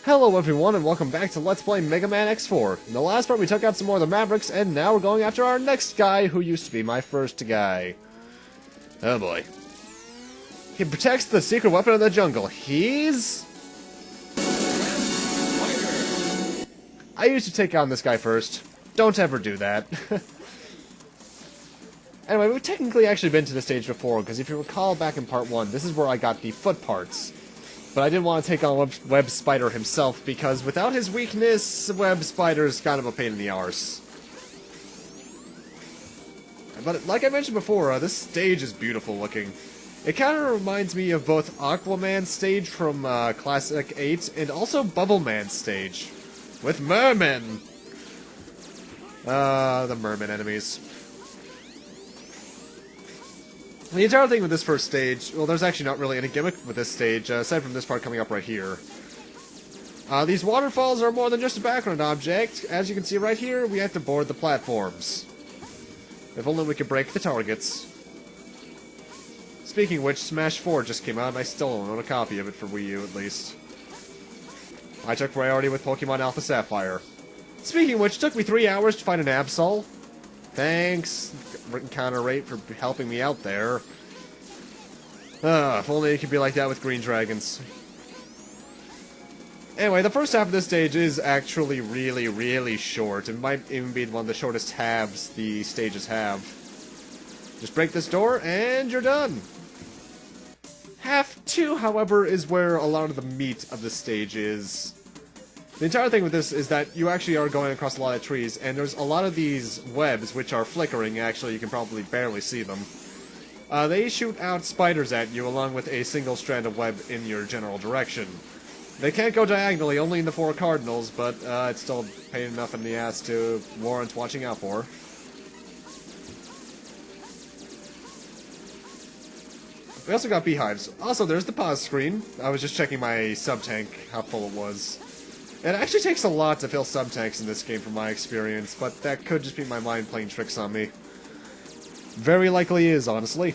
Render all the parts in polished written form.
Hello everyone and welcome back to Let's Play Megaman X4. In the last part we took out some more of the Mavericks, and now we're going after our next guy who used to be my first guy. Oh boy. He protects the secret weapon of the jungle. He's... I used to take on this guy first. Don't ever do that. Anyway, we've technically actually been to this stage before, because if you recall back in part 1, this is where I got the foot parts. But I didn't want to take on Web Spider himself, because without his weakness, Web Spider's kind of a pain in the arse. But like I mentioned before, this stage is beautiful looking. It kind of reminds me of both Aquaman's stage from Classic 8, and also Bubble Man's stage. With mermen! The merman enemies. The entire thing with this first stage, well, there's actually not really any gimmick with this stage, aside from this part coming up right here. These waterfalls are more than just a background object. As you can see right here, we have to board the platforms. If only we could break the targets. Speaking of which, Smash 4 just came out, and I still don't own a copy of it for Wii U, at least. I took priority with Pokemon Alpha Sapphire. Speaking of which, it took me 3 hours to find an Absol. Thanks, Encounter Rate, for helping me out there. If only it could be like that with Green Dragons. Anyway, the first half of this stage is actually really short. It might even be one of the shortest halves the stages have. Just break this door, and you're done. Half 2, however, is where a lot of the meat of the stage is. The entire thing with this is that you actually are going across a lot of trees, and there's a lot of these webs which are flickering. Actually, you can probably barely see them. They shoot out spiders at you along with a single strand of web in your general direction. They can't go diagonally, only in the 4 cardinals, but it's still pain enough in the ass to warrant watching out for. We also got beehives. Also, there's the pause screen. I was just checking my sub-tank, how full it was. It actually takes a lot to fill sub-tanks in this game from my experience, but that could just be my mind playing tricks on me. Very likely is, honestly.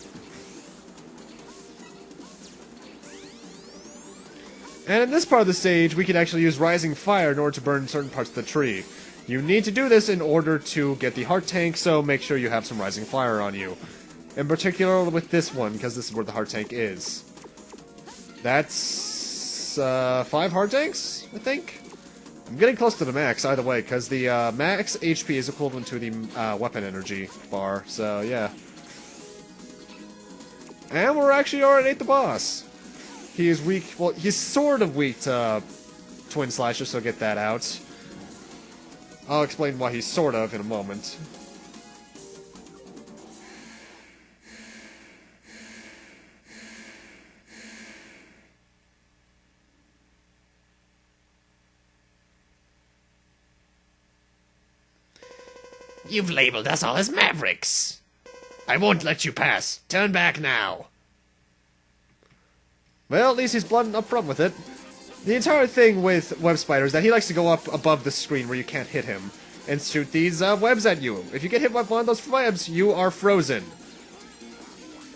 And in this part of the stage, we can actually use Rising Fire in order to burn certain parts of the tree. You need to do this in order to get the heart tank, so make sure you have some Rising Fire on you. In particular with this one, because this is where the heart tank is. That's 5 heart tanks, I think? I'm getting close to the max, either way, because the max HP is equivalent to the weapon energy bar, so yeah. And we're actually already at the boss. He is weak, well, he's sort of weak to Twin Slasher, so get that out. I'll explain why he's sort of in a moment. You've labeled us all as Mavericks. I won't let you pass. Turn back now. Well, at least he's blunt up front with it. The entire thing with Web Spider is that he likes to go up above the screen where you can't hit him and shoot these webs at you. If you get hit by one of those webs, you are frozen.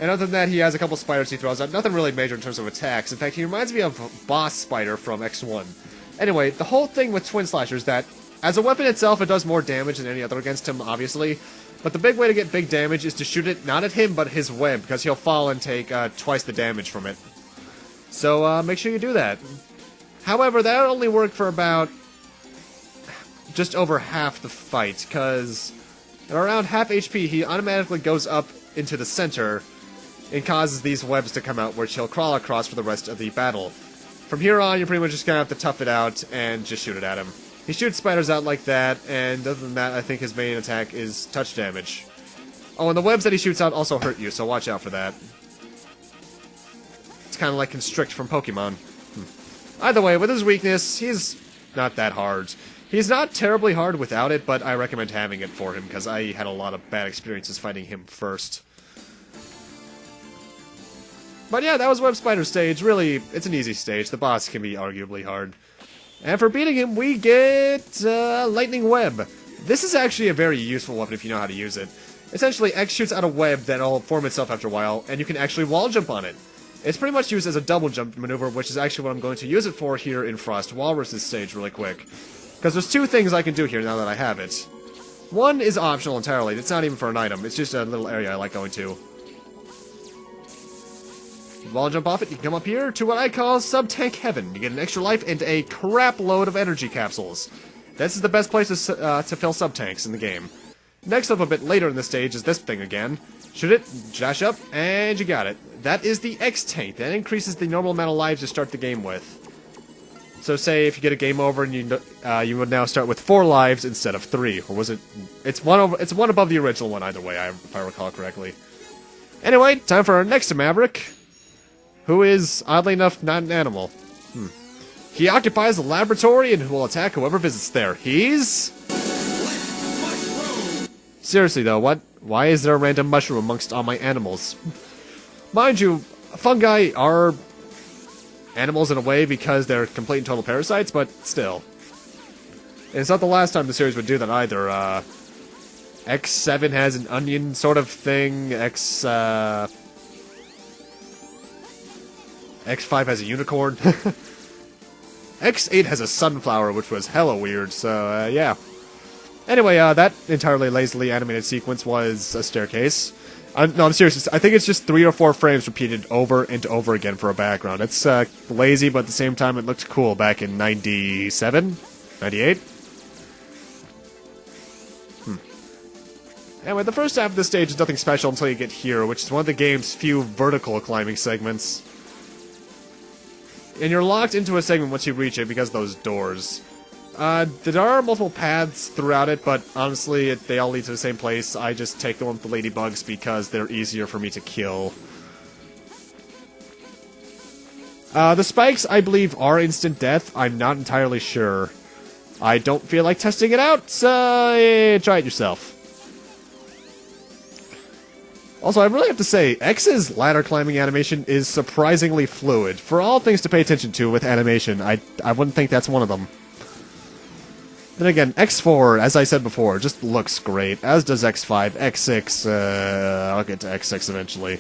And other than that, he has a couple spiders he throws out. Nothing really major in terms of attacks. In fact, he reminds me of Boss Spider from X1. Anyway, the whole thing with Twin Slasher is that as a weapon itself, it does more damage than any other against him, obviously. But the big way to get big damage is to shoot it not at him, but his web, because he'll fall and take twice the damage from it. So make sure you do that. However, that only worked for about just over half the fight, because at around half HP, he automatically goes up into the center and causes these webs to come out, which he'll crawl across for the rest of the battle. From here on, you're pretty much just going to have to tough it out and just shoot it at him. He shoots spiders out like that, and other than that, I think his main attack is touch damage. Oh, and the webs that he shoots out also hurt you, so watch out for that. It's kind of like Constrict from Pokemon. Either way, with his weakness, he's not that hard. He's not terribly hard without it, but I recommend having it for him, because I had a lot of bad experiences fighting him first. But yeah, that was Web Spider stage. Really, it's an easy stage. The boss can be arguably hard. And for beating him, we get Lightning Web. This is actually a very useful weapon if you know how to use it. Essentially, X shoots out a web that'll form itself after a while, and you can actually wall jump on it. It's pretty much used as a double jump maneuver, which is actually what I'm going to use it for here in Frost Walrus' stage really quick. Because there's two things I can do here now that I have it. One is optional entirely. It's not even for an item. It's just a little area I like going to. Wall jump off it, you can come up here to what I call Sub-Tank Heaven. You get an extra life and a crap load of energy capsules. This is the best place to fill sub-tanks in the game. Next up a bit later in the stage is this thing again. Shoot it, dash up, and you got it. That is the X-Tank. That increases the normal amount of lives you start the game with. So say if you get a game over and you would now start with 4 lives instead of 3. Or was it... It's one above the original one either way, if I recall correctly. Anyway, time for our next Maverick. Who is, oddly enough, not an animal. He occupies the laboratory and will attack whoever visits there. He's... Seriously though, what? Why is there a random mushroom amongst all my animals? Mind you, fungi are animals in a way because they're complete and total parasites, but still. And it's not the last time the series would do that either. X7 has an onion sort of thing, X5 has a unicorn. X8 has a sunflower, which was hella weird, so, yeah. Anyway, that entirely lazily animated sequence was a staircase. No, I'm serious. I think it's just 3 or 4 frames repeated over and over again for a background. It's lazy, but at the same time, it looked cool back in 97? 98? Anyway, the first half of the stage is nothing special until you get here, which is one of the game's few vertical climbing segments. And you're locked into a segment once you reach it because of those doors. There are multiple paths throughout it, but honestly, they all lead to the same place. I just take the one with the ladybugs because they're easier for me to kill. The spikes, I believe, are instant death. I'm not entirely sure. I don't feel like testing it out, so try it yourself. Also, I really have to say, X's ladder climbing animation is surprisingly fluid. For all things to pay attention to with animation, I wouldn't think that's one of them. Then again, X4, as I said before, just looks great, as does X5. X6, I'll get to X6 eventually.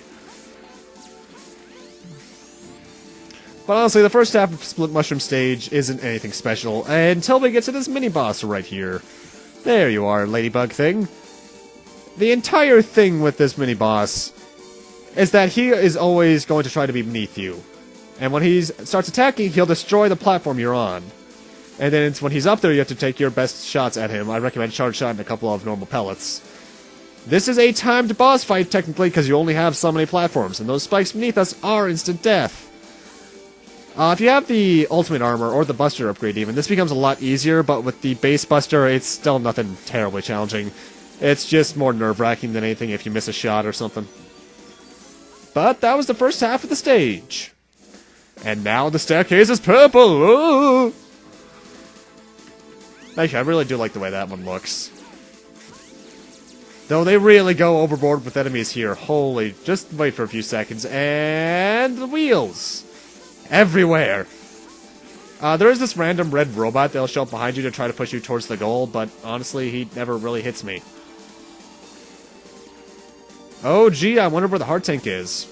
But honestly, the first half of Split Mushroom Stage isn't anything special, until we get to this mini-boss right here. There you are, ladybug thing. The entire thing with this mini-boss is that he is always going to try to be beneath you. And when he starts attacking, he'll destroy the platform you're on. And then it's when he's up there, you have to take your best shots at him. I recommend charge shot and a couple of normal pellets. This is a timed boss fight, technically, because you only have so many platforms, and those spikes beneath us are instant death. If you have the ultimate armor, or the buster upgrade even, this becomes a lot easier, but with the base buster, it's still nothing terribly challenging. It's just more nerve-wracking than anything if you miss a shot or something. But that was the first half of the stage. And now the staircase is purple! Ooh! Actually, I really do like the way that one looks. Though they really go overboard with enemies here. Holy, just wait for a few seconds. And the wheels! Everywhere! There is this random red robot that'll show up behind you to try to push you towards the goal, but honestly, he never really hits me. Oh, gee, I wonder where the heart tank is.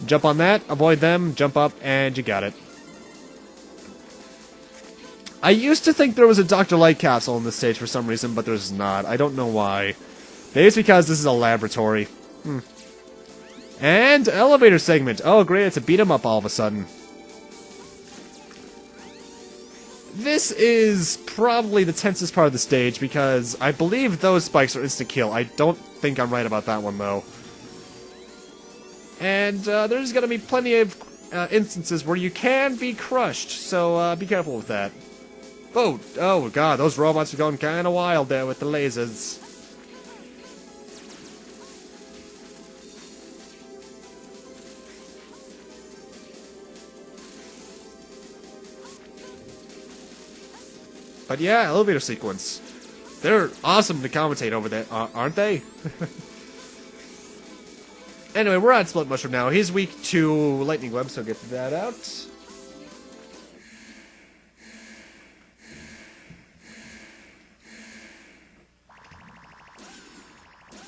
Jump on that, avoid them, jump up, and you got it. I used to think there was a Dr. Light capsule in this stage for some reason, but there's not. I don't know why. Maybe it's because this is a laboratory. And elevator segment. Oh, great, it's a beat-em-up all of a sudden. This is probably the tensest part of the stage, because I believe those spikes are instant-kill. I don't think I'm right about that one, though. And there's going to be plenty of instances where you can be crushed, so be careful with that. Oh god, those robots are going kind of wild there with the lasers. But yeah, elevator sequence. They're awesome to commentate over there, aren't they? Anyway, we're on Split Mushroom now. He's weak to Lightning Web, so get that out.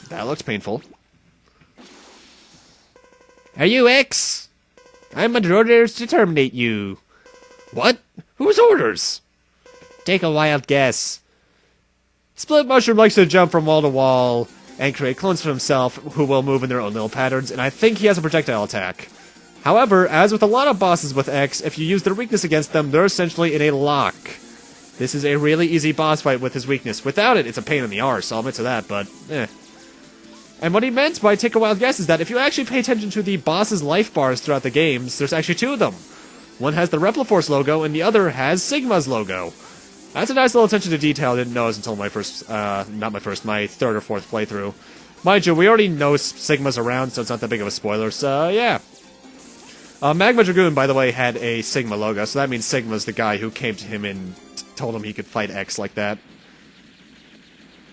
That looks painful. Are you X? I'm under orders to terminate you. What? Whose orders? Take a wild guess. Split Mushroom likes to jump from wall to wall and create clones for himself who will move in their own little patterns, and I think he has a projectile attack. However, as with a lot of bosses with X, if you use their weakness against them, they're essentially in a lock. This is a really easy boss fight with his weakness. Without it, it's a pain in the arse, I'll admit to that, but eh. And what he meant by take a wild guess is that if you actually pay attention to the boss's life bars throughout the games, there's actually two of them. One has the Repliforce logo, and the other has Sigma's logo. That's a nice little attention to detail I didn't notice until my third or fourth playthrough. Mind you, we already know Sigma's around, so it's not that big of a spoiler, so yeah. Magma Dragoon, by the way, had a Sigma logo, so that means Sigma's the guy who came to him and told him he could fight X like that.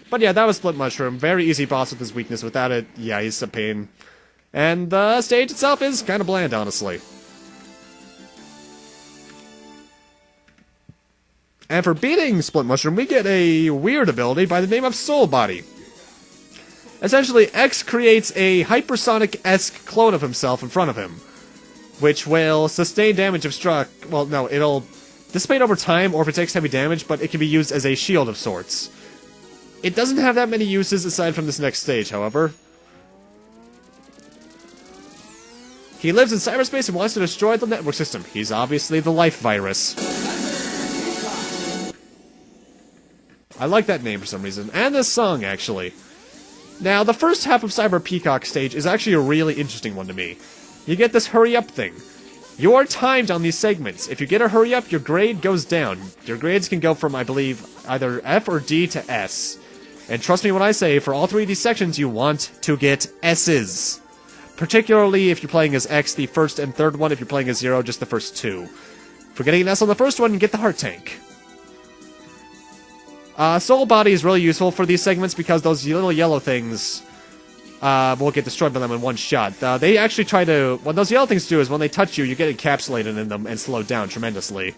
But yeah, that was Split Mushroom. Very easy boss with his weakness. Without it, yeah, he's a pain. And the stage itself is kind of bland, honestly. And for beating Split Mushroom, we get a weird ability by the name of Soul Body. Essentially, X creates a hypersonic-esque clone of himself in front of him, which will sustain damage if struck. Well, no, it'll dissipate over time, or if it takes heavy damage, but it can be used as a shield of sorts. It doesn't have that many uses aside from this next stage, however. He lives in cyberspace and wants to destroy the network system. He's obviously the life virus. I like that name for some reason, and this song, actually. Now, the first half of Cyber Peacock stage is actually a really interesting one to me. You get this hurry-up thing. You are timed on these segments. If you get a hurry-up, your grade goes down. Your grades can go from, I believe, either F or D to S. And trust me when I say, for all three of these sections, you want to get S's. Particularly if you're playing as X, the first and third one. If you're playing as Zero, just the first two. For getting an S on the first one, you get the Heart Tank. Soul Body is really useful for these segments because those little yellow things will get destroyed by them in one shot. They actually try to... What those yellow things do is when they touch you, you get encapsulated in them and slowed down tremendously.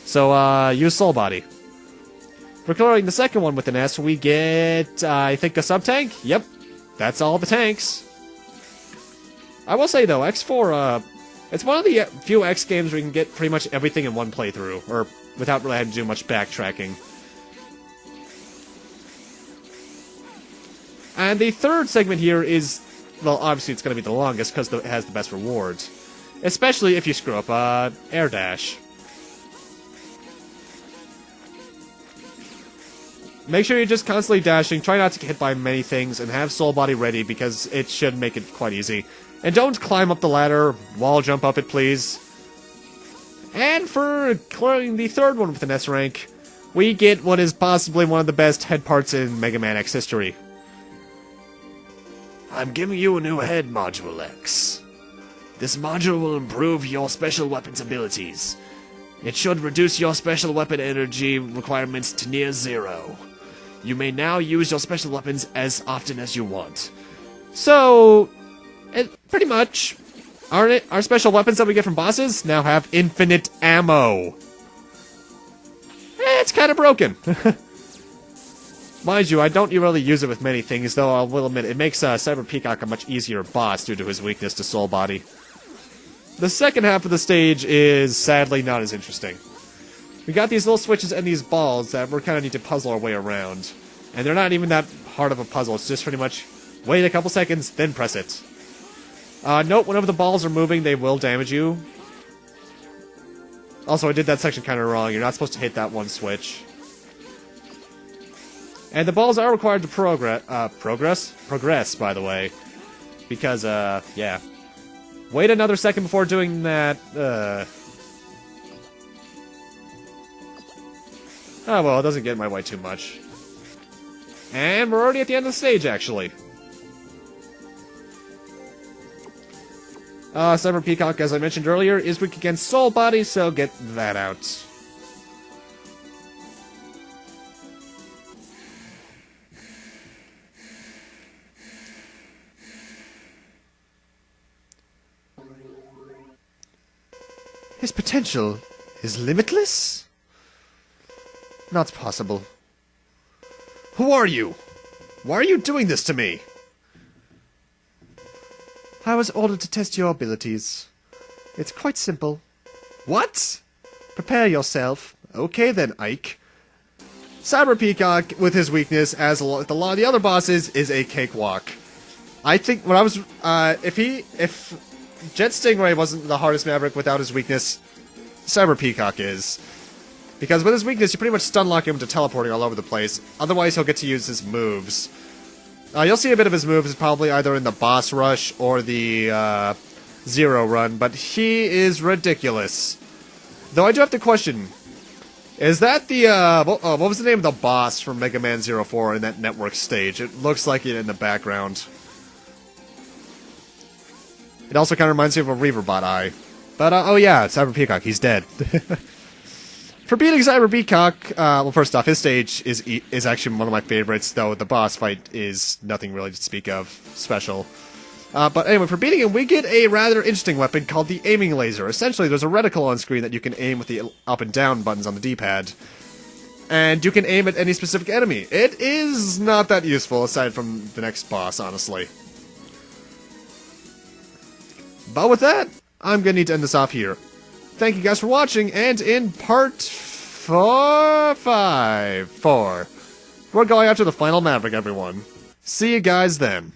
So, use Soul Body. For clearing the second one with an S, we get, I think, a sub-tank? Yep, that's all the tanks. I will say, though, X4, it's one of the few X games where you can get pretty much everything in one playthrough, or without really having to do much backtracking. And the third segment here is, well, obviously it's going to be the longest because it has the best rewards. Especially if you screw up air dash. Make sure you're just constantly dashing, try not to get hit by many things, and have Soul Body ready because it should make it quite easy. And don't climb up the ladder, wall jump up it, please. And for clearing the third one with an S rank, we get what is possibly one of the best head parts in Mega Man X history. I'm giving you a new head module, X. This module will improve your special weapons abilities. It should reduce your special weapon energy requirements to near zero. You may now use your special weapons as often as you want. So, pretty much, our special weapons that we get from bosses now have infinite ammo. It's kind of broken. Mind you, I don't really use it with many things, though I will admit it makes Cyber Peacock a much easier boss due to his weakness to Soul Body. The second half of the stage is sadly not as interesting. We got these little switches and these balls that we're kind of need to puzzle our way around. And they're not even that hard of a puzzle, it's just pretty much wait a couple seconds, then press it. Note, whenever the balls are moving, they will damage you. Also, I did that section kind of wrong, you're not supposed to hit that one switch. And the balls are required to progress, by the way. Because, yeah. Wait another second before doing that, Oh, well, it doesn't get in my way too much. And we're already at the end of the stage, actually. Cyber Peacock, as I mentioned earlier, is weak against Soul Body, so get that out. His potential is limitless? Not possible. Who are you? Why are you doing this to me? I was ordered to test your abilities. It's quite simple. What? Prepare yourself. Okay then, Ike. Cyber Peacock, with his weakness, as a lot of the other bosses, is a cakewalk. I think when I was, if Jet Stingray wasn't the hardest Maverick without his weakness, Cyber Peacock is. Because with his weakness, you pretty much stun lock him to teleporting all over the place. Otherwise, he'll get to use his moves. You'll see a bit of his moves probably either in the boss rush or the Zero run, but he is ridiculous. Though I do have to question, is that the, what was the name of the boss from Mega Man 04 in that network stage? It looks like it in the background. It also kind of reminds me of a Reaverbot Eye. But, oh yeah, Cyber Peacock, he's dead. For beating Cyber Peacock, well, first off, his stage is actually one of my favorites, though the boss fight is nothing really to speak of special. But anyway, for beating him, we get a rather interesting weapon called the aiming laser. Essentially, there's a reticle on screen that you can aim with the up and down buttons on the D-pad. And you can aim at any specific enemy. It is not that useful, aside from the next boss, honestly. But with that, I'm going to need to end this off here. Thank you guys for watching, and in part 4, we're going after the final Maverick, everyone. See you guys then.